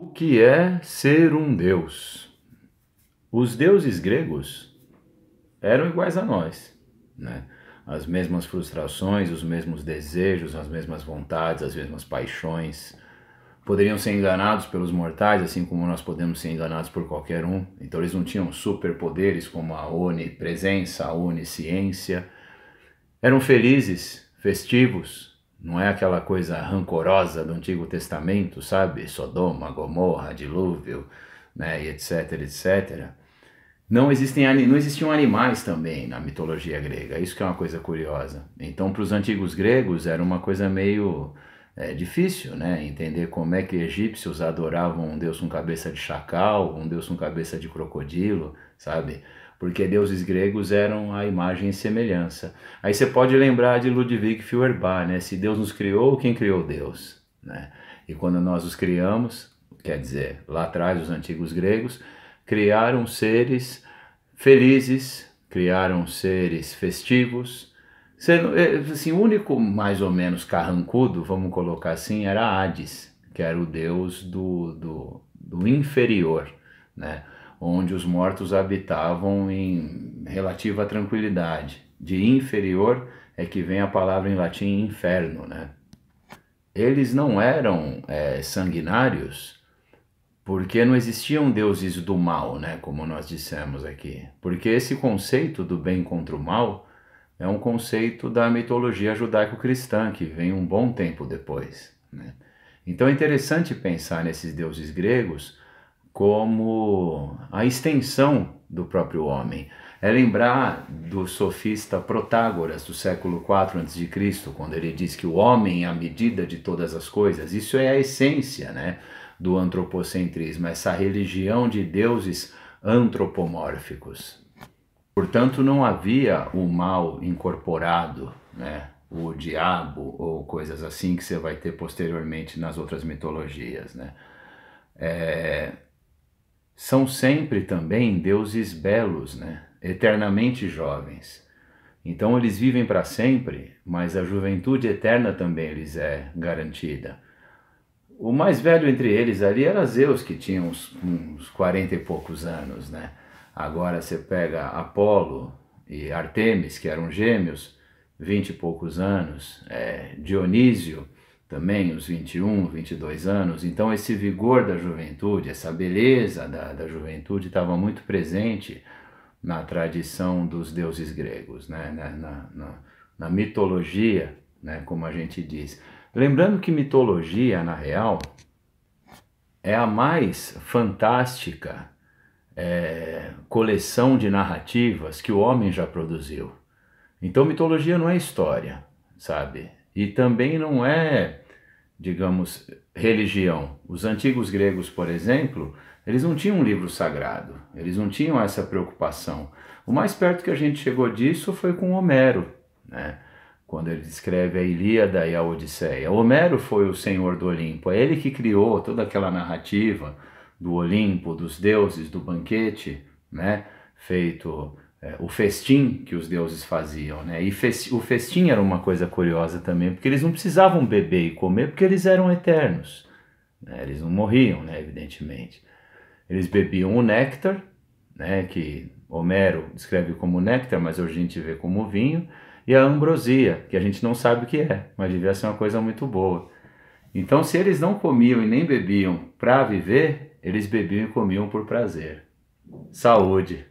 O que é ser um deus? Os deuses gregos eram iguais a nós, né? As mesmas frustrações, os mesmos desejos, as mesmas vontades, as mesmas paixões. Poderiam ser enganados pelos mortais, assim como nós podemos ser enganados por qualquer um. Então eles não tinham superpoderes como a onipresença, a onisciência. Eram felizes, festivos, não é aquela coisa rancorosa do Antigo Testamento, sabe? Sodoma, Gomorra, dilúvio, né? E etc, etc. Não existiam animais também na mitologia grega, isso que é uma coisa curiosa. Então, para os antigos gregos era uma coisa meio difícil, né? Entender como é que egípcios adoravam um deus com cabeça de chacal, um deus com cabeça de crocodilo, sabe? Porque deuses gregos eram a imagem e semelhança. Aí você pode lembrar de Ludwig Feuerbach, né? Se Deus nos criou, quem criou Deus, né? E quando nós os criamos, quer dizer, lá atrás os antigos gregos criaram seres felizes, criaram seres festivos. Assim, o único mais ou menos carrancudo, vamos colocar assim, era Hades, que era o deus do inferior, né? Onde os mortos habitavam em relativa tranquilidade. De inferior é que vem a palavra em latim inferno, né? Eles não eram sanguinários, porque não existiam deuses do mal, né, como nós dissemos aqui. Porque esse conceito do bem contra o mal é um conceito da mitologia judaico-cristã, que vem um bom tempo depois, né? Então é interessante pensar nesses deuses gregos como a extensão do próprio homem. É lembrar do sofista Protágoras, do século IV a.C., quando ele diz que o homem é a medida de todas as coisas. Isso é a essência, né, do antropocentrismo, essa religião de deuses antropomórficos. Portanto, não havia o mal incorporado, né, o diabo ou coisas assim que você vai ter posteriormente nas outras mitologias, né? São sempre também deuses belos, né? Eternamente jovens. Então eles vivem para sempre, mas a juventude eterna também lhes é garantida. O mais velho entre eles ali era Zeus, que tinha uns 40 e poucos anos, né? Agora você pega Apolo e Artemis, que eram gêmeos, 20 e poucos anos. Dionísio, também uns 21, 22 anos. Então esse vigor da juventude, essa beleza da juventude estava muito presente na tradição dos deuses gregos, né? Na mitologia, né? Como a gente diz. Lembrando que mitologia, na real, é a mais fantástica coleção de narrativas que o homem já produziu. Então mitologia não é história, sabe? E também não é, digamos, religião. Os antigos gregos, por exemplo, eles não tinham um livro sagrado, eles não tinham essa preocupação. O mais perto que a gente chegou disso foi com Homero, né? Quando ele descreve a Ilíada e a Odisseia. Homero foi o senhor do Olimpo, é ele que criou toda aquela narrativa do Olimpo, dos deuses, do banquete, né? Feito o festim que os deuses faziam, né? E o festim era uma coisa curiosa também, porque eles não precisavam beber e comer, porque eles eram eternos, né? Eles não morriam, né? Evidentemente. Eles bebiam o néctar, né? Que Homero descreve como néctar, mas hoje a gente vê como vinho, e a ambrosia, que a gente não sabe o que é, mas devia ser uma coisa muito boa. Então, se eles não comiam e nem bebiam para viver, eles bebiam e comiam por prazer. Saúde!